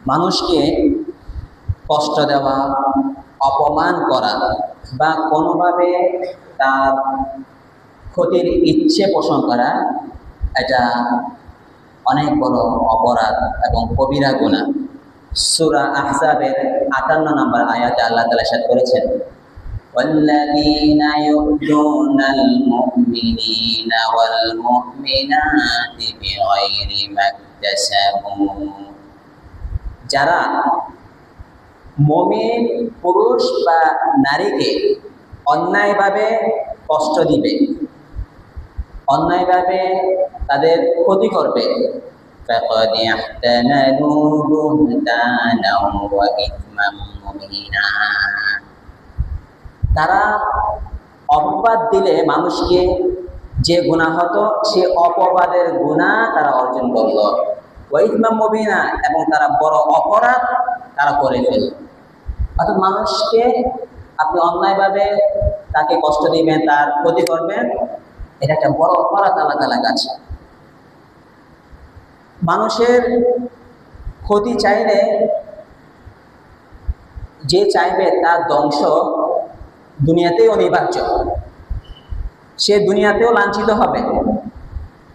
মানুষকে কষ্ট দেওয়া, অপমান করা বা কোনোভাবে তার ক্ষতির ইচ্ছে পোষণ করা, এটা অনেক বড় অপরাধ এবং কবিরা গুনাহ। সূরা আহজাবের ৫৮ নম্বর আয়াতে আল্লাহ তাআলা ইরশাদ করেছেন, والذين يؤذون المؤمنين والمؤمنات بغير ما اكتسبوا, যারা মুমিন পুরুষ বা নারীকে অন্যায়ভাবে কষ্ট দিবে, অন্যায়ভাবে তাদের ক্ষতি করবে, فقد احتملوا بهتانا وإثما مبينا, তারা অপবাদ দিলে মানুষকে যে গুনাহ হতো সে অপবাদের গুনাহ তারা অর্জন করল, ওয়াইথমা মুবিনা, এবং তারা বড় অপরাধ তারা করে ফেলল। অর্থাৎ মানুষকে আপনি অন্যায়ভাবে তাকে কষ্ট দিবেন, তার ক্ষতি করবেন, এটা একটা বড় অপরাধ আল্লাহ তাআলার কাছে। মানুষের ক্ষতি চাইলে যে চাইবে তার ধ্বংস দুনিয়াতেই অনিবার্য, সে দুনিয়াতেও লাঞ্ছিত হবে।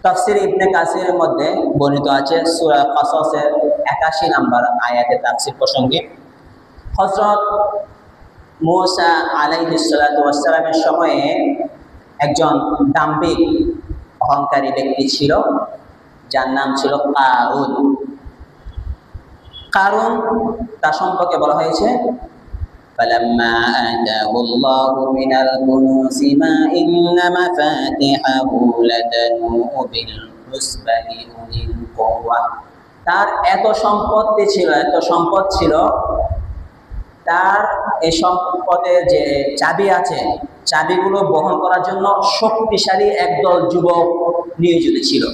তাফসীর ইবনে কাসিরের মধ্যে বর্ণিত আছে সূরা কাসাসের ৮১ নম্বর আয়াতে তাফসীর প্রসঙ্গে, হযরত মূসা আলাইহিস সালাতু ওয়াস সালামের সময়ে একজন দাম্ভিক অহংকারী ব্যক্তি ছিল, যার নাম ছিল কারুন। কারুন তার সম্পর্কে বলা হয়েছে, فلما آتاه الله من الكنوز ما إن مفاتحه لتنوء بالعصبة أولي القوة, তার এত সম্পদ ছিল, তার এই সম্পদের যে চাবি আছে, চাবিগুলো বহন করার জন্য শক্তিশালী একদল যুবক নিয়োজিত ছিল।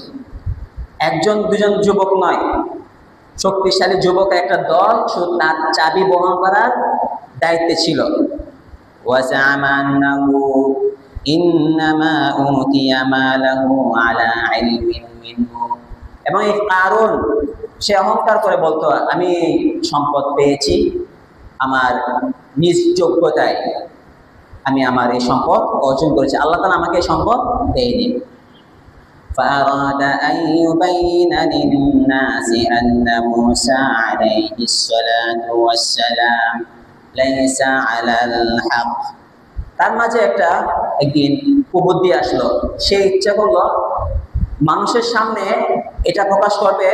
একজন দুজন যুবক নয়, শক্তিশালী যুবক একটা দল শুধু তার চাবি বহন করার দায়িত্বে ছিল। ওয়াজামা আন্নাহু ইন্নামা উতিয়া মালাহু আলা ইলমিন মিনহু, এবং এই কারণ সে অহংকার করে বলতো, আমি সম্পদ পেয়েছি আমার নিজ যোগ্যতায়, আমি আমার এই সম্পদ অর্জন করেছি, আল্লাহ তাআলা আমাকে এই সম্পদ দেয়নি। فأراد أن يبين للناس أن موسى عليه الصلاة والسلام ليس على الحق, তার মাঝে একদিন কুবুদ্ধি আসলো, সে ইচ্ছা করলো মানুষের সামনে এটা প্রকাশ করবে,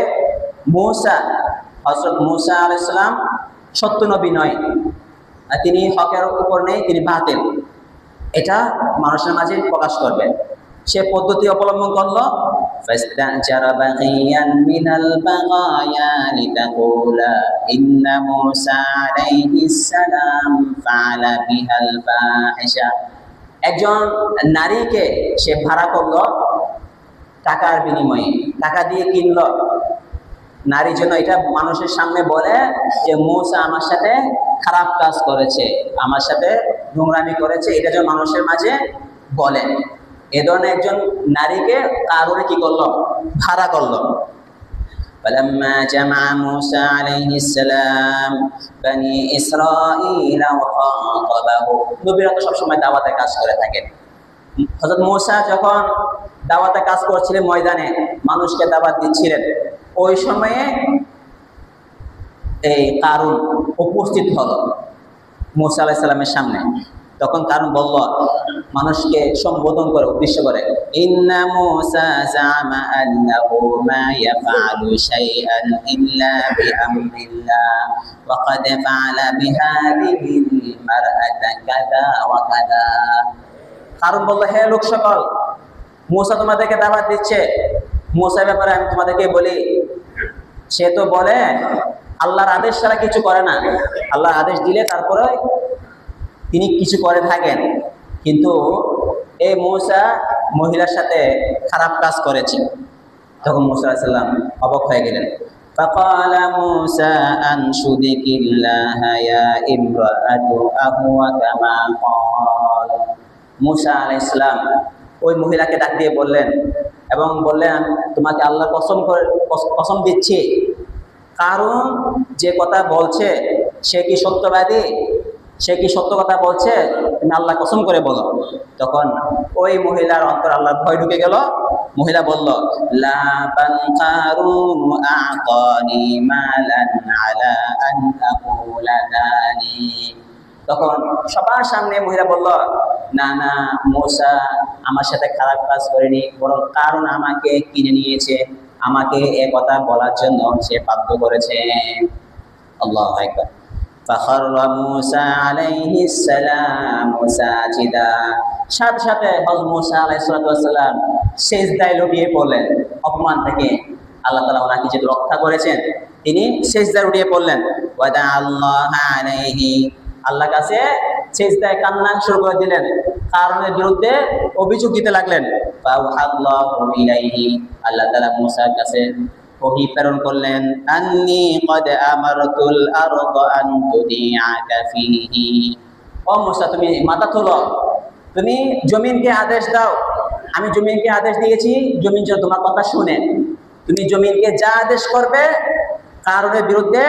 হযরত মূসা আলাইহিস সালাম সত্য নবী নয়, তিনি হকের উপর নেই, তিনি বাতিল, এটা মানুষের মাঝে প্রকাশ করবে। সে পদ্ধতি অবলম্বন করলো, ফাস্তাজারা বাগিয়ান মিনাল বাগায়া লিতাকুলা ইন্না মূসা আলাইহিস সালাম ফাআলা বিহাল ফাহিশা, একজন নারীকে সে ভাড়া করলো টাকার বিনিময়ে, টাকা দিয়ে কিনলো, নারী যেন এটা মানুষের সামনে বলে যে মূসা আমার সাথে খারাপ কাজ করেছে, আমার সাথে নোংরামি করেছে, এটা যেন মানুষের মাঝে বলে। এ ধরনের একজন নারীকে কারণে কি করলো, ভাড়া করলো। فلما جمع موسى عليه السلام بني إسرائيل وخاطبه, নবীরা তো সবসময় দাওয়াতে কাজ করে থাকেন। হযরত মূসা যখন দাওয়াতে কাজ করছিলেন, ময়দানে মানুষকে দাওয়াত দিচ্ছিলেন, ওই সময়ে এই কারণ উপস্থিত হলো মূসা আলাইহিস সালামের সামনে। তখন কারণ বলল, মানুষকে সম্বোধন করে উদ্দেশ্য করে, ইন্না মূসা জামা আন্নাহু মা ইয়াফআলু শাইআন ইল্লা বিআমরিল্লাহ ওয়া ক্বাদ ফাআলা বিহাদিহিল মারআতা কাযা ওয়া কাযা। কারণ বলল, হে লোক সকল, মূসা তোমাদেরকে দাওয়াত দিচ্ছে, মূসার ব্যাপারে আমি তোমাদেরকে বলি, সে তো বলে আল্লাহর আদেশ ছাড়া কিছু করে না, আল্লাহর আদেশ দিলে তারপরে তিনি কিছু করে থাকেন, কিন্তু এই মূসা মহিলার সাথে খারাপ কাজ করেছে। তখন মূসা আলাইহিস সালাম অবাক হয়ে গেলেন। فقال موسى أنشدك الله يا امرأة أهو كما قال, মূসা আলাইহিস সালাম ওই মহিলাকে ডাক দিয়ে বললেন এবং বললেন, তোমাকে আল্লাহ কসম দিচ্ছি, কারণ যে কথা বলছে সে কি সত্যবাদী, সে কি সত্য কথা বলছে, তুমি আল্লাহ কসম করে বলো। তখন ওই মহিলার অন্তর আল্লাহর ভয় ঢুকে গেল। মহিলা বলল, লা বাল কারুন আতানি মালান আলা আন আকুলা যালিক। তখন সবার সামনে মহিলা বলল, না না, মূসা আমার সাথে খারাপ কাজ করেনি, বরং কারণ আমাকে কিনে নিয়েছে, আমাকে এ কথা বলার জন্য সে বাধ্য করেছে। আল্লাহু আকবার। ফাখাররা মূসা আলাইহিস সালাম সাজিদা। সাথে সাথে হযরত মূসা আলাইহিস সালাম সিজদায় লুটিয়ে পড়লেন। অপমান থেকে আল্লাহ তাআলা ওনাকে যে রক্ষা করেছেন, তিনি সিজদায় লুটিয়ে পড়লেন। ওয়াদা আল্লাহ আলাইহি, আল্লাহর কাছে সিজদায় কান্না শুরু করে দিলেন, কারণের বিরুদ্ধে অভিযোগ দিতে লাগলেন। ফাআল্লাহু ইলাইহি, আল্লাহ তাআলা মূসার কাছে ওহী প্রেরণ করলেন, আন্নী ক্বাদ আমারতুল আরদ আন তুদিআকা ফীহি। ও মূসা, তুমি মাথা তোলো, তুমি জমিনকে আদেশ দাও। আমি জমিনকে আদেশ দিয়েছি, জমিন যেন তোমার কথা শুনে। তুমি জমিনকে যা আদেশ করবে, কারণের বিরুদ্ধে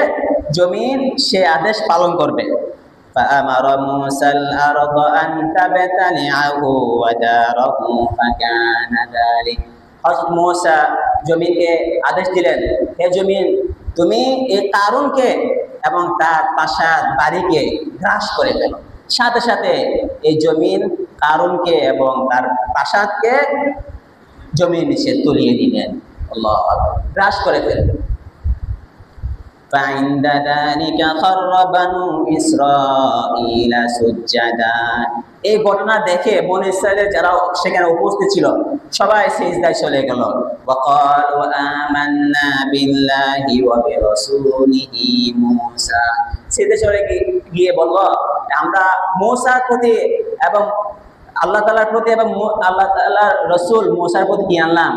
জমিন সে আদেশ পালন করবে। فأمر موسى الأرض أن تبتلعه وداره فكان ذلك। হযরত মূসা জমিনকে আদেশ দিলেন, হে জমিন, তুমি এই কারুনকে এবং তার প্রাসাদ বাড়িকে গ্রাস করে ফেলো। সাথে সাথে এই জমিন কারুনকে এবং তার প্রাসাদকে জমির নিচে তলিয়ে দিলেন। আল্লাহু আকবার, গ্রাস করে ফেললেন। فعند ذلك خر بنو إسرائيل سجدا। এই ঘটনা দেখে বনী ইসরাইলের যারা সেখানে উপস্থিত ছিল সবাই সিজদায় চলে গেল। ওয়াকালু আমান্না বিল্লাহি ওয়া বিরাসূলিহি মূসা। সিজদায় চলে গিয়ে বলল, আমরা মূসার প্রতি এবং আল্লাহ তাআলার প্রতি এবং আল্লাহ তাআলার রাসূল মূসার প্রতি কি আনলাম?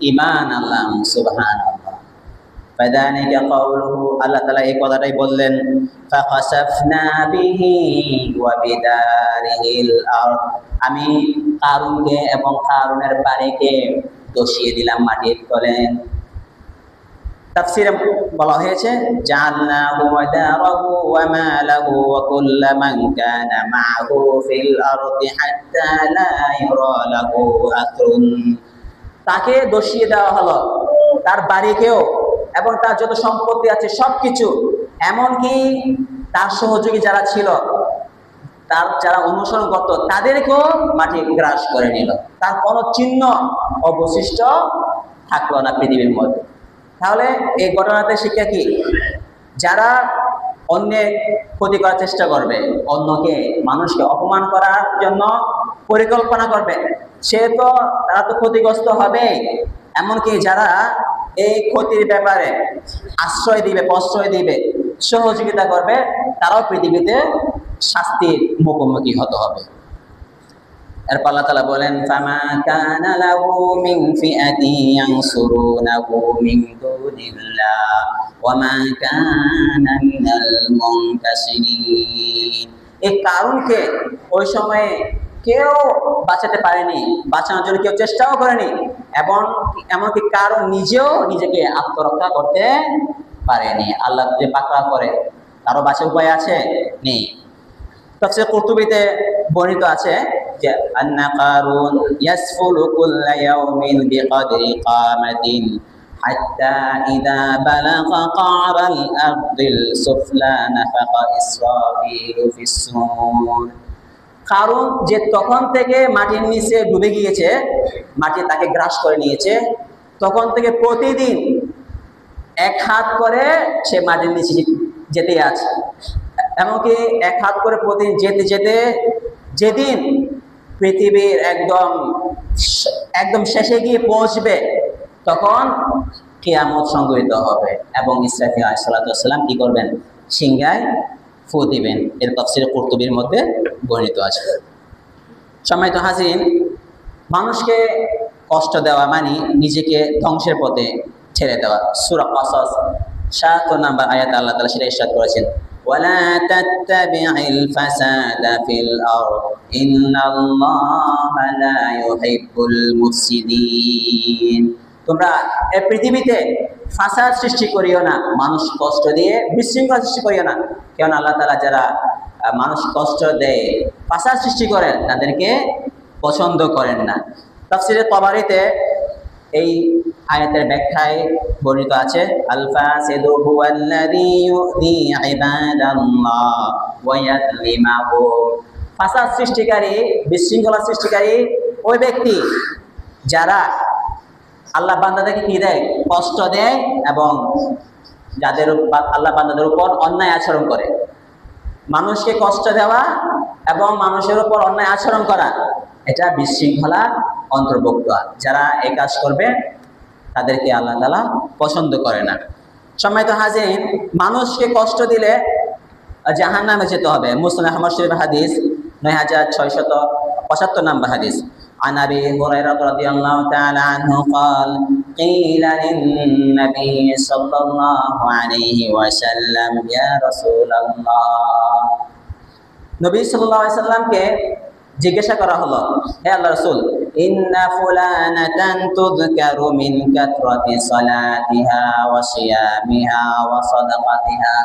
ঈমান আনলাম। সুবহানাল্লাহ। ফাযালিকা কাওলুহু, আল্লাহ তাআলা এই কথাটাই বললেন, ফাখাসাফনা বিহি ওয়া বিদারিহিল আরদ। আমি কারুনকে এবং কারুনের বাড়িকে দোষিয়ে দিলাম মাটির তলে। তাফসীরে বলা হয়েছে, জাআলনাহু ওয়া দারাহু ওয়া মালাহু ওয়া কুল্লা মান কানা মা'হু ফিল আরদি হাত্তা লা ইউরা লাহু আথরুন। তাকে দোষিয়ে দেওয়া হলো, তার বাড়িকেও এবং তার যত সম্পত্তি আছে সবকিছু, এমনকি তার সহযোগী যারা ছিল, তার যারা অনুসরণ করত, তাদেরকেও মাটি গ্রাস করে নিল। তার কোনো চিহ্ন অবশিষ্ট থাকলো না পৃথিবীর মধ্যে। তাহলে এই ঘটনাতে শিক্ষা কি? যারা অন্যের ক্ষতি করার চেষ্টা করবে, অন্যকে মানুষকে অপমান করার জন্য পরিকল্পনা করবে, তারা তো ক্ষতিগ্রস্ত হবে। এমনকি যারা এই ক্ষতির ব্যাপারে আশ্রয় দিবে, প্রশ্রয় দিবে, সহযোগিতা করবে, তারাও পৃথিবীতে শাস্তির মুখোমুখি হতে হবে। এরপর আল্লাহ তাআলা বলেন, ফামা কানা লাহু মিন ফিআতি ইয়ানসুরুনাহু মিন দুনিল্লাহ ওয়া মা কানা মিনাল মুনতাসিরিন। এই কারণকে ওই সময়ে কেউ বাঁচাতে পারেনি, বাঁচানোর জন্য কেউ চেষ্টাও করেনি, এবং এমনকি কারণ নিজেও নিজেকে আত্মরক্ষা করতে পারেনি। আল্লাহ যে পাকড়া করে, কারো বাঁচার উপায় আছে? নেই। তাফসীর কুরতুবীতে বর্ণিত আছে যে আন্না কারুন ইয়াসফুলু কুল্লা ইয়াউমিন বিকদরি কামাতিন হাত্তা ইযা বালাগা কারাল আরদিল সুফলা নাফাকা ইসরাফিলু ফিস-সূর। কারণ যে তখন থেকে মাটির নিচে ডুবে গিয়েছে, মাটি তাকে গ্রাস করে নিয়েছে, তখন থেকে প্রতিদিন এক হাত করে সে মাটির নিচে যেতে আছে। এমনকি এক হাত করে প্রতিদিন যেতে যেতে যেদিন পৃথিবীর একদম শেষে গিয়ে পৌঁছবে, তখন কিয়ামত সংঘটিত হবে এবং ইসরাফিল আলাইহিস সালাম কি করবেন? সিংহায় ফু দিবেন। এর তাফসীরে কুরতুবীর মধ্যে বর্ণিত আছে। সম্মানিত হাজিরিন, মানুষকে কষ্ট দেওয়া মানে নিজেকে ধ্বংসের পথে ছেড়ে দেওয়া। সূরা কাসাস ৭ নম্বর আয়াতে আল্লাহ তাআলা সেটা ইরশাদ করেছেন, ওয়ালা তাত্তাবি'ল ফাসাদা ফিল আরদ ইন্নাল্লাহা লা ইউহিব্বুল মুফসিদিন। তোমরা এই পৃথিবীতে ফাসাদ সৃষ্টি করিও না, মানুষ কষ্ট দিয়ে বিশৃঙ্খলা সৃষ্টি করিও না। কেন আল্লাহ তাআলা যারা মানুষ কষ্ট দেয়, ফাসাদ সৃষ্টি করেন, তাদেরকে পছন্দ করেন না। তাফসীরে তাবারিতে এই আয়াতের ব্যাখ্যায় বর্ণিত আছে, আল ফাসিদু হুয়াল্লাযী ইউযী ইবাদাল্লাহ ওয়া ইয়াযলিমুহুম। ফাসাদ সৃষ্টিকারী, বিশৃঙ্খলা সৃষ্টিকারী ওই ব্যক্তি যারা আল্লাহ বান্দাদেরকে কি দেয়, কষ্ট দেয় এবং যাদের আল্লাহ বান্দাদের উপর অন্যায় আচরণ করে। মানুষকে কষ্ট দেওয়া এবং মানুষের উপর অন্যায় আচরণ করা, এটা বিশৃঙ্খলা অন্তর্ভুক্ত। যারা এই কাজ করবে তাদেরকে আল্লাহ তাআলা পছন্দ করে না। সম্মানিত হাজিরিন, মানুষকে কষ্ট দিলে জাহান্নামে যেতে হবে। মুসলিম আহমদ শরীফ হাদিস 9675 নম্বর হাদিস। عن أبي هريرة رضي الله تعالى عنه قال قيل للنبي صلى الله عليه وسلم يا رسول الله, নবী সাল্লাল্লাহু আলাইহি সাল্লামকে জিজ্ঞাসা করা হলো, হে আল্লাহর রাসূল, ইন্না ফুলানাতান তুযকারু মিন কাতরাতি সালাতিহা ওয়া সিয়ামিহা ওয়া সাদাকাতিহা।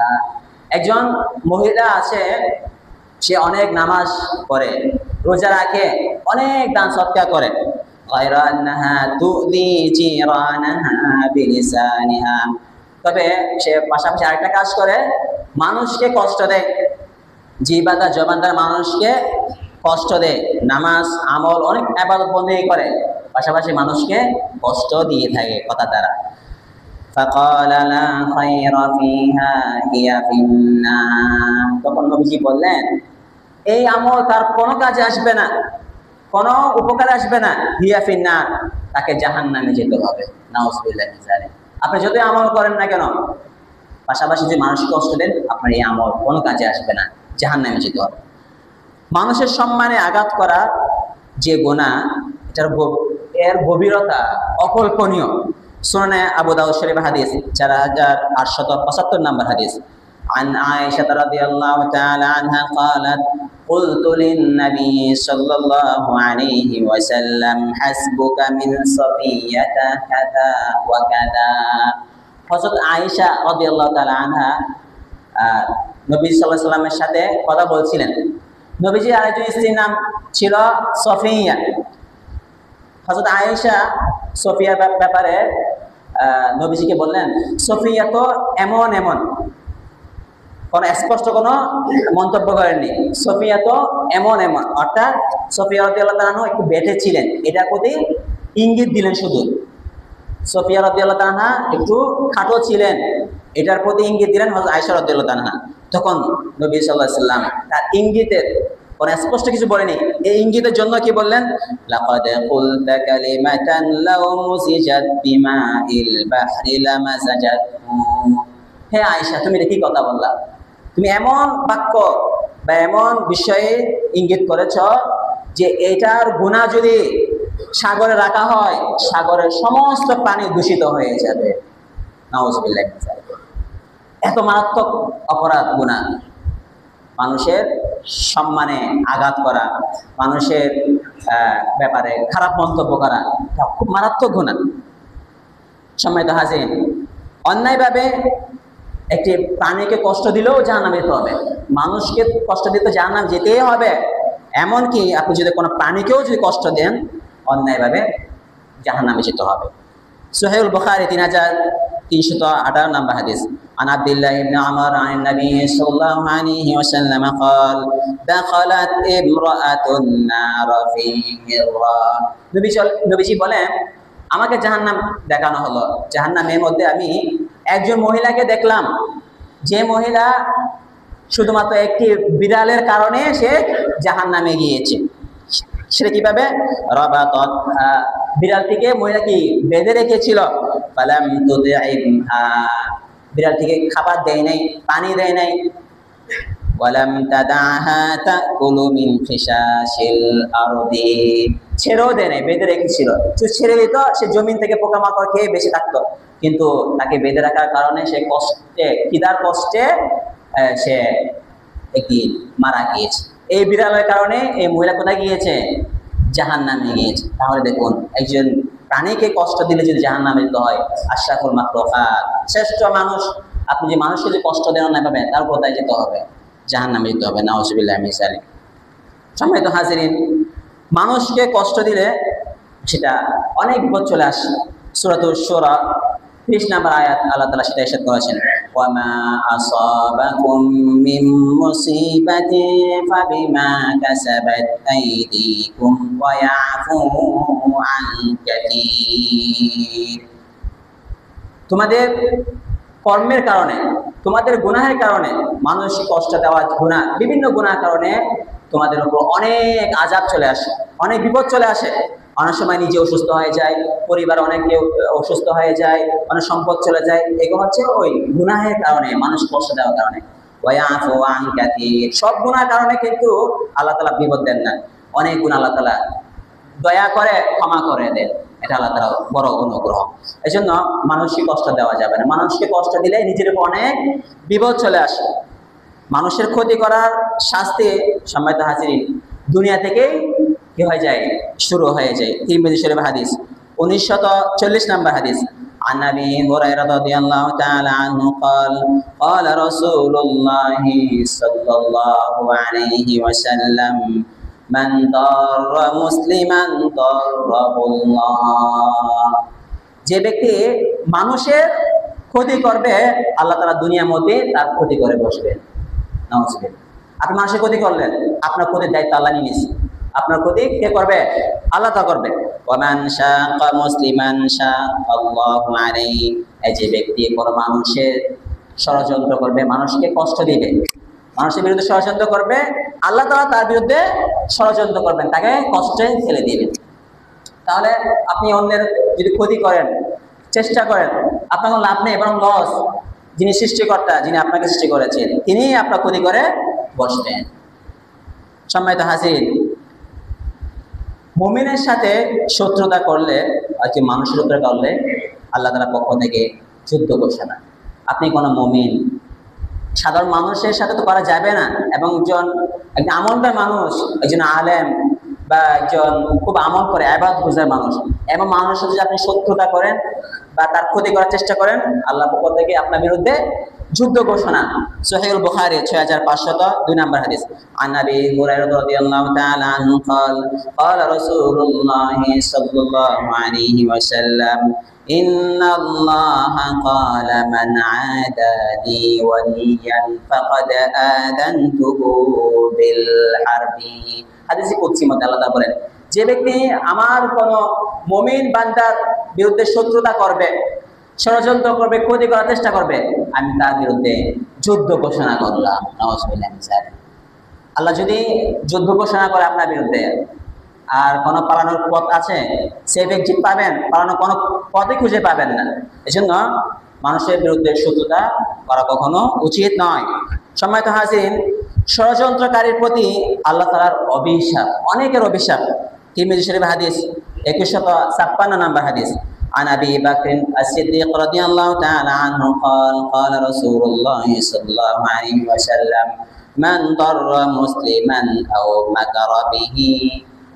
একজন মহিলা আছে, সে অনেক নামাজ পড়ে, রোজা রাখে, অনেক দান সদকা করে, গায়রা আন্নাহা তুযি জিরানাহা বিলিসানিহা। তবে সে পাশাপাশি আরেকটা কাজ করে, মানুষকে কষ্ট দেয়, জিহ্বা দ্বারা, জবান দ্বারা মানুষকে কষ্ট দেয়, নামাজ আমল অনেক ইবাদত বন্দেগী করে, পাশাপাশি মানুষকে কষ্ট দিয়ে থাকে কথা দ্বারা। ফাকালা লা খায়রা ফিহা হিয়া ফিন্নার। তখন নবীজি বললেন, এই আমল তার কোনো কাজে আসবে না, কোনো উপকারে আসবে না, হিয়া ফিন্নার, তাকে জাহান্নামে যেতে হবে। নাউযুবিল্লাহি মিন যালিক। আপনি যদি আমল করেন না কেন, পাশাপাশি যে মানুষকে কষ্ট দেন, আপনার এই আমল কোনো কাজে আসবে না, জাহান্নামে যেতে হবে। মানুষের সম্মানে আঘাত করা যে গুনাহ, এর গভীরতা অকল্পনীয়। সুনানে আবু দাউদ শরীফ হাদিস 4875 নম্বর হাদিস। عن عائشة رضي الله تعالى عنها قالت قلت للنبي صلى الله عليه وسلم حسبك من صفية كذا وكذا। হযরত আয়েশা রাদিয়াল্লাহু তাআলা আনহা নবী সাল্লাল্লাহু আলাইহি ওয়াসাল্লামের সাথে কথা বলছিলেন। নবীজির আরেকজন স্ত্রীর নাম ছিল সফিয়া। হযরত আয়েশা সফিয়ার ব্যাপারে নবীজিকে বললেন, সফিয়া তো এমন এমন, কোনো স্পষ্ট কোনো মন্তব্য করেননি। সফিয়া তো এমন এমন, অর্থাৎ সফিয়া রাদিয়াল্লাহু তাআলা আনহা একটু বেঁটে ছিলেন, এটার প্রতি ইঙ্গিত দিলেন শুধু। সফিয়া রাদিয়াল্লাহু তাআলা আনহা একটু খাটো ছিলেন, এটার প্রতি ইঙ্গিত দিলেন হযরত আয়েশা রাদিয়াল্লাহু তাআলা আনহা। তখন নবী সাল্লাল্লাহু আলাইহি ওয়াসাল্লাম তার ইঙ্গিতের কোনো স্পষ্ট কিছু বলেনি, এই ইঙ্গিতের জন্য কি বললেন, লাকাদ কুলতা কালিমাতান লাউ মুসিজাত বিমাইল বাহরি লামাসাজাতহু। হে আয়েশা, তুমি এটা কি কথা বললা? তুমি এমন বাক্য বা এমন বিষয়ে ইঙ্গিত করেছ যে এটার গুনাহ যদি সাগরে রাখা হয়, সাগরের সমস্ত পানি দূষিত হয়ে যাবে। নাউযুবিল্লাহি মিন যালিক। এত মারাত্মক অপরাধ গুনাহ, মানুষের সম্মানে আঘাত করা, মানুষের ব্যাপারে খারাপ মন্তব্য করা, এটা খুব মারাত্মক গুনাহ। সম্মানিত হাজিরিন, অন্যায়ভাবে একটি প্রাণীকে কষ্ট দিলেও জাহান্নামে যেতে হবে, মানুষকে কষ্ট দিতে জাহান্নামে যেতেই হবে। এমনকি আপনি যদি কোনো প্রাণীকেও যদি কষ্ট দেন অন্যায়ভাবে, জাহান্নামে যেতে হবে। সহিহুল বুখারী 3358 নম্বর হাদিস। عن عبد الله بن عمر عن النبي صلى الله عليه وسلم قال دخلت امرأة النار في مرة। নবীজি বলেন, আমাকে জাহান্নাম দেখানো হলো, জাহান্নামের মধ্যে আমি একজন মহিলাকে দেখলাম, যে মহিলা শুধুমাত্র একটি বিড়ালের কারণে সে জাহান্নামে গিয়েছে। সেটা কিভাবে? রাবাতাত, বিড়ালটিকে মহিলা কি বেঁধে রেখেছিল, ফালাম তুদঈমহা, বিড়ালটিকে খাবার দেয় নাই, পানি দেয় নাই, ওয়ালাম তাদাহা তাকুলু মিন খিশাশিল আরদি, ছেড়েও দেয় নাই, বেঁধে রেখেছিল। ছেড়ে দিত, সে জমিন থেকে পোকামাকড় খেয়ে বেঁচে থাকতো, কিন্তু তাকে বেঁধে রাখার কারণে সে কষ্টে, খিদার কষ্টে সে একদিন মারা গিয়েছে। এই বিড়ালের কারণে এই মহিলা কোথায় গিয়েছে? জাহান্নামে গিয়েছে। তাহলে দেখুন, একজন প্রাণীকে কষ্ট দিলে যদি জাহান্নামে যেতে হয়, আশরাফুল মাখলুকাত, শ্রেষ্ঠ মানুষ, আপনি যে মানুষকে যে কষ্ট দেন না পাবেন, তার কোথায় যেতে হবে? জাহান্নামে যেতে হবে। নাউজুবিল্লাহি মিন যালিক। সম্মানিত হাজিরিন, মানুষকে কষ্ট দিলে সেটা অনেক বিপদ চলে আসে। সূরাতুশ শুরা 30 নম্বর আয়াত আল্লাহ তাআলা সেটা ইরশাদ করেছেন, ওয়া মা আসাবাকুম মিন মুসিবাতিন ফাবিমা কাসাবাত আইদিকুম ওয়া ইয়াফু আন কাসীর। তোমাদের কর্মের কারণে, তোমাদের গুনাহের কারণে, মানুষকে কষ্ট দেওয়া, গুনাহ, বিভিন্ন গুনাহের কারণে তোমাদের উপর অনেক আযাব চলে আসে, অনেক বিপদ চলে আসে। অনেক সময় নিজে অসুস্থ হয়ে যায়, পরিবার অনেক কেউ অসুস্থ হয়ে যায়, অনেক সম্পদ চলে যায়। এগুলো হচ্ছে ওই গুনাহের কারণে, মানুষ কষ্ট দেওয়ার কারণে। ওয়ায়াফু আন কাসীর, সব গুনাহের কারণে কিন্তু আল্লাহ তাআলা বিপদ দেন না। অনেক গুনাহ আল্লাহ তাআলা দয়া করে ক্ষমা করে দেন, এটা আল্লাহ তাআলা বড় অনুগ্রহ। এই জন্য মানুষকে কষ্ট দেওয়া যাবে না। মানুষকে কষ্ট দিলে নিজের উপর অনেক বিপদ চলে আসে। মানুষের ক্ষতি করার শাস্তি, সম্মানিত হাজিরিন, দুনিয়া থেকেই কি হয়ে যায়? শুরু হয়ে যায়। তিরমিজি শরীফ হাদিস 1940 নম্বর হাদিস, عن أبي هريرة رضي الله تعالى عنه قال قال رسول الله صلى الله عليه وسلم من ضر مسلما ضره الله। যে ব্যক্তি মানুষের ক্ষতি করবে, আল্লাহ তাআলা দুনিয়ার মধ্যে তার ক্ষতি করে বসবেন। নাউজুবিল্লাহ। আপনি মানুষের ক্ষতি করলেন, আপনার ক্ষতির দায়িত্ব আল্লাহ নিয়ে নিয়েছেন। আপনার ক্ষতি কে করবে? আল্লাহ তা করবে। ওয়ামান শাক্কা মুসলিমান শাক্কাল্লাহু আলাইহি, এই যে ব্যক্তি কোন মানুষের ষড়যন্ত্র করবে, মানুষকে কষ্ট দিবে, মানুষের বিরুদ্ধে ষড়যন্ত্র করবে, আল্লাহ তাআলা তার বিরুদ্ধে ষড়যন্ত্র করবেন, তাকে কষ্টে ফেলে দিবেন। তাহলে আপনি অন্যের যদি ক্ষতি করেন, চেষ্টা করেন, আপনার কোনো লাভ নেই, বরং লস। যিনি সৃষ্টিকর্তা, যিনি আপনাকে সৃষ্টি করেছেন, তিনি আপনার ক্ষতি করে বসবেন। সম্মানিত হাজির, মুমিনের সাথে শত্রুতা করলে, আর কি মানুষের উপরে করলে, আল্লাহ তাআলার পক্ষ থেকে যুদ্ধ ঘোষণা। আপনি কোনো মুমিন, সাধারণ মানুষের সাথে তো করা যাবে না। এবং একজন আমলদার মানুষ, একজন আলেম বা একজন খুব আমল করে ইবাদত গুজার মানুষ, এবং মানুষের সাথে যদি আপনি শত্রুতা করেন বা তার ক্ষতি করার চেষ্টা করেন, আল্লাহর পক্ষ থেকে আপনার বিরুদ্ধে যুদ্ধ ঘোষণা। সহিহুল বুখারী 6502 নম্বর হাদিস, আন আবি হুরায়রা রাদিয়াল্লাহু তাআলা আনহু قال قال رسول الله صلى الله عليه وسلم إن الله قال من عادى لي وليا فقد آذنته بالحرب। হাদিসে কুদসি মধ্যে আল্লাহ তাআলা বলেন, যে ব্যক্তি আমার কোন মুমিন বান্দার বিরুদ্ধে শত্রুতা করবে, ষড়যন্ত্র করবে, ক্ষতি করার চেষ্টা করবে, আমি তার বিরুদ্ধে যুদ্ধ ঘোষণা করলাম। নাউজুবিল্লাহ। আল্লাহ যদি যুদ্ধ ঘোষণা করে আপনার বিরুদ্ধে, আর কোনো পালানোর পথ আছে? সে ব্যক্তি পাবেন, পালানোর কোনো পথই খুঁজে পাবেন না। এই জন্য মানুষের বিরুদ্ধে শত্রুতা করা কখনো উচিত নয়। সম্মানিত হাজিরিন, ষড়যন্ত্রকারীর প্রতি আল্লাহ তাআলার অভিশাপ, অনেকের অভিশাপ। তিরমিজি শরীফ হাদিস 2156 নম্বর হাদিস, عن أبي بكر الصديق رضي الله تعالى عنه قال قال رسول الله صلى الله عليه وسلم من ضر مسلما أو مكر به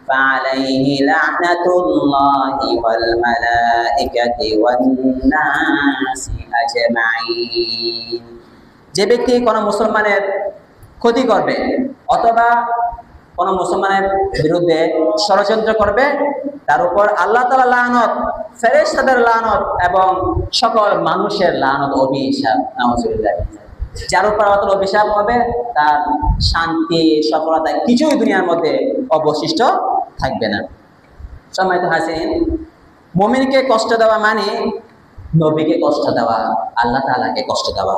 فعليه لعنة الله والملائكة والناس أجمعين। যে ব্যক্তি কোনো মুসলমানের ক্ষতি করবে অথবা কোন মুসলমানের বিরুদ্ধে ষড়যন্ত্র করবে, তার উপর আল্লাহ তাআলা লানত, ফেরেশতাদের লানত এবং সকল মানুষের লানত, অভিশাপ। নাউজুবিল্লাহ। যার উপর আল্লাহ তাআলার অভিশাপ হবে, তার শান্তি, সফলতা কিছুই দুনিয়ার মধ্যে অবশিষ্ট থাকবে না। সম্মানিত হাজিরিন, মুমিনকে কষ্ট দেওয়া মানে নবীকে কষ্ট দেওয়া, আল্লাহ তাআলাকে কষ্ট দেওয়া।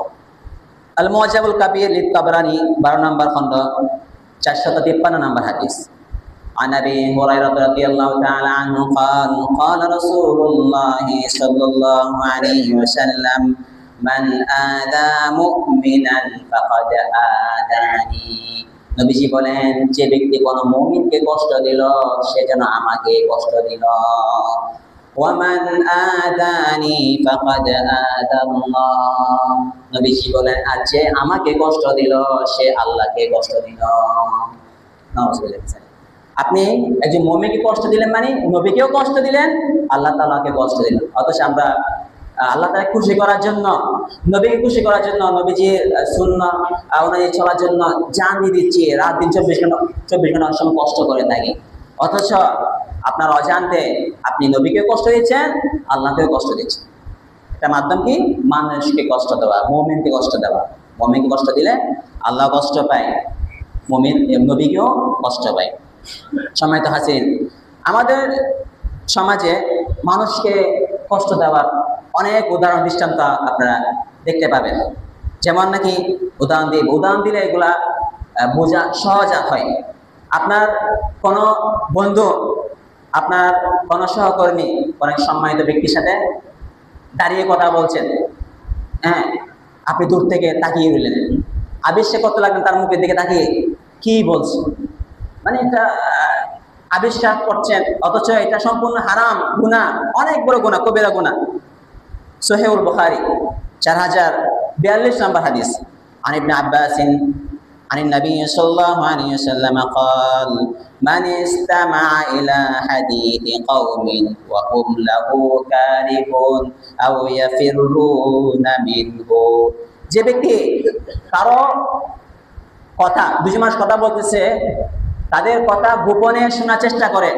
আল মুআজ্জামুল কাবীর লিত-তাবরানী 12 নম্বর খণ্ড 453 নম্বর হাদিস, عن أبي هريرة رضي الله تعالى عنه قال قال رسول الله صلى الله عليه وسلم من آذى مؤمنا فقد آذاني। নবীজি বলেন, যে ব্যক্তি কোনো মুমিনকে কষ্ট দিল, সে যেন আমাকে কষ্ট দিল। ওয়ামান আযানি ফাকাদ আযাল্লাহ। নবীজি বলেন, আর যে আমাকে কষ্ট দিল, সে আল্লাহকে কষ্ট দিল। নাউজুবিল্লাহ। আপনি একজন মুমিনকে কষ্ট দিলেন মানে নবীকেও কষ্ট দিলেন, আল্লাহ তাআলাকে কষ্ট দিলেন। অথচ আমরা আল্লাহ তাআলাকে খুশি করার জন্য, নবীকে খুশি করার জন্য, নবীজির সুন্নাহ অনুযায়ী চলার জন্য জান দিয়ে দিচ্ছি, রাত দিন 24 ঘন্টা অনেক সময় কষ্ট করে থাকি। অথচ আপনার অজান্তে আপনি নবীকে কষ্ট দিচ্ছেন, আল্লাহকেও কষ্ট দিচ্ছেন। এটা মাধ্যম কি? মানুষকে কষ্ট দেওয়া, মুমিনকে কষ্ট দেওয়া। মুমিনকে কষ্ট দিলে আল্লাহ কষ্ট পায়, মুমিন নবীকেও কষ্ট পায়। সম্মানিত হাজির, আমাদের সমাজে মানুষকে কষ্ট দেওয়ার অনেক উদাহরণ দৃষ্টান্ত আপনারা দেখতে পাবেন। যেমন নাকি উদাহরণ দিলে এগুলা বোঝা সহজ হয়। আপনার কোনো বন্ধু, আপনার কোনো সহকর্মী অনেক সম্মানিত ব্যক্তির সাথে দাঁড়িয়ে কথা বলছেন, হ্যাঁ, আপনি দূর থেকে তাকিয়ে রইলেন, আবিষ্কার করতে লাগলেন তার মুখের দিকে তাকিয়ে কি বলছে, মানে এটা আবিষ্কার করছেন, অথচ এটা সম্পূর্ণ হারাম, গুনাহ, অনেক বড় গুনাহ, কবিরা গুনাহ। সহিহুল বুখারী 4042 নম্বর হাদিস। আন ইবনে আব্বাস عن النبي صلى الله عليه وسلم قال من استمع إلى حديث قوم وهم له كارهون أو يفرون منه, যে ব্যক্তি কারো কথা, দুজন মানুষ কথা বলতেছে, তাদের কথা গোপনে শোনার চেষ্টা করে,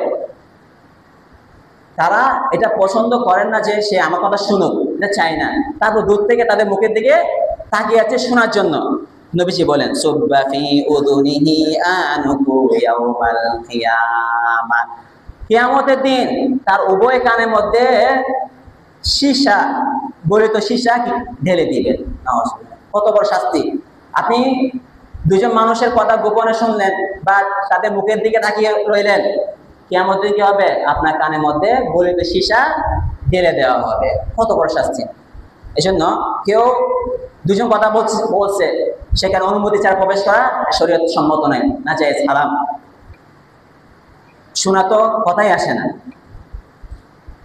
তারা এটা পছন্দ করেন না যে সে আমার কথা শুনুক, এটা চায় না, তারপর দূর থেকে তাদের মুখের দিকে তাকিয়ে আছে শোনার জন্য। নবীজি বলেন সুব্বা ফি উযুনিহি আনুকু ইয়াউমাল কিয়ামা, কিয়ামতের দিন তার উভয় কানের মধ্যে সীসা, গলিত সীসা ঢেলে দিবেন। কত বড় শাস্তি! আপনি দুজন মানুষের কথা গোপনে শুনলেন বা তাদের মুখের দিকে তাকিয়ে রইলেন, কিয়ামতের দিন কি হবে? আপনার কানের মধ্যে গলিত সীসা ঢেলে দেওয়া হবে। কত বড় শাস্তি! এজন্য কেউ দুজন কথা বলছে, সেখানে অনুমতি ছাড়া প্রবেশ করা শরীয়ত সম্মত নয়, না জায়েজ, হারাম। শোনা তো কথাই আসে না।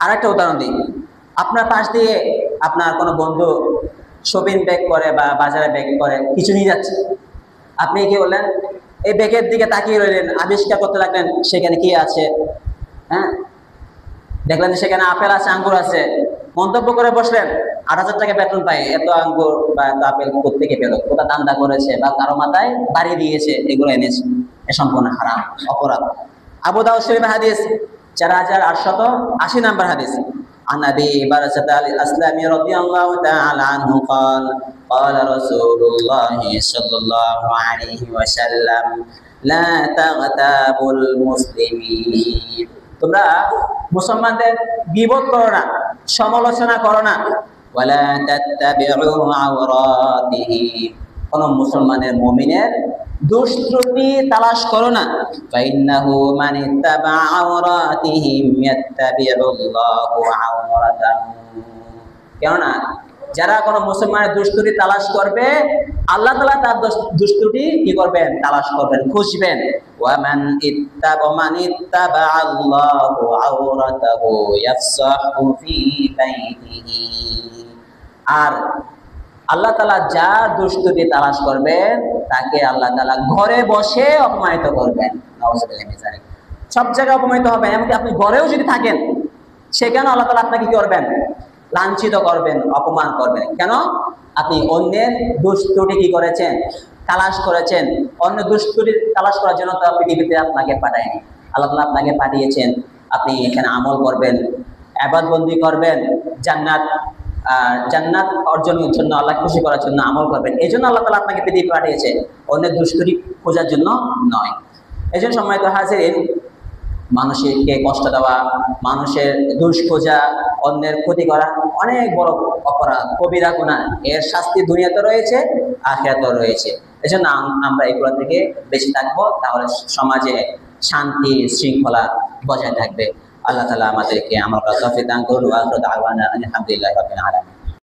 আরেকটা উদাহরণ দিই, আপনার পাশ দিয়ে আপনার কোনো বন্ধু শপিং ব্যাগ করে বা বাজারে ব্যাগ করে কিছু নিয়ে যাচ্ছে, আপনি কি বললেন? এই ব্যাগের দিকে তাকিয়ে রইলেন, আবিষ্কার করতে লাগলেন সেখানে কি আছে, হ্যাঁ, দেখলেন যে সেখানে আপেল আছে, আঙ্গুর আছে, মন্তব্য করে বসলেন, 8,000 টাকা বেতন পায়, এত আঙ্গুর বা এত আপেল কোত্থেকে পেল, কোথা দান্দা করেছে বা কারো মাথায় বাড়িয়ে দিয়েছে, এগুলো এনেছে, এ সম্পূর্ণ হারাম, অপরাধ। আবু দাউদ শরীফ হাদিস 4880 নম্বর হাদিস। عن أبي برزة الأسلمي رضي الله تعالى عنه قال قال رسول الله صلى الله عليه وسلم لا تغتابوا المسلمين, তোমরা মুসলমানদের গীবত করো না, সমালোচনা করো না। ওয়ালা তাত্তাবিউ আওরাতিহিম, কোন মুসলমানের মুমিনের দুষ্ত্রুটি তালাশ করো না। ফাইন্নাহু মান ইত্তাবা আওরাতিহিম ইয়াত্তাবিউল্লাহু আওরাতাহু, কেননা যারা কোনো মুসলমানের দুষ্ত্রুটি তালাশ করবে, আল্লাহ তাআলা তার দুষ্ত্রুটি কি করবেন? তালাশ করবেন, খুঁজবেন। ওয়া মান ইত্তাবা আল্লাহু আওরাতাহু ইয়াফসাহু ফি বাইতিহি, আর আল্লাহ তাআলা যার দুষ্ত্রুটি তালাশ করবেন তাকে আল্লাহ তাআলা ঘরে বসে অপমানিত করবেন। নাউযুবিল্লাহি মিন যালিক, সব জায়গায় অপমানিত হবেন, এমনকি আপনি ঘরেও যদি থাকেন সেখানেও আল্লাহ তাআলা আপনাকে কি করবেন? লাঞ্ছিত করবেন, অপমান করবেন। কেন? আপনি অন্যের দুষ্ত্রুটি কি করেছেন? তালাশ করেছেন। অন্য দুষ্ত্রুটি তালাশ করার জন্য তো পৃথিবীতে আপনাকে পাঠায়নি, আল্লাহ তাআলা আপনাকে পাঠিয়েছেন। আপনি এখানে আমল করবেন, ইবাদত বন্দি করবেন, জান্নাত অর্জনের জন্য, আল্লাহ খুশি করার জন্য আমল করবেন। এই জন্য আল্লাহ তাআলা আপনাকে পৃথিবী পাঠিয়েছে, অন্যের দুষ্ত্রুটি খোঁজার জন্য নয়। এই জন্য সম্মানিত হাজিরিন, মানুষকে কষ্ট দেওয়া, মানুষের দোষ খোঁজা, অন্যের ক্ষতি করা অনেক বড় অপরাধ, কবিরা গুনাহ। এর শাস্তি দুনিয়াতে রয়েছে, আখিরাতেও রয়েছে। এজন্য আমরা এগুলো থেকে বেঁচে থাকবো, তাহলে সমাজে শান্তি শৃঙ্খলা বজায় থাকবে। আল্লাহ তাআলা আমাদেরকে আমল করার তৌফিক দান করুন। ওয়া আখিরু দাওয়ানা আলহামদুলিল্লাহি রাব্বিল আলামিন।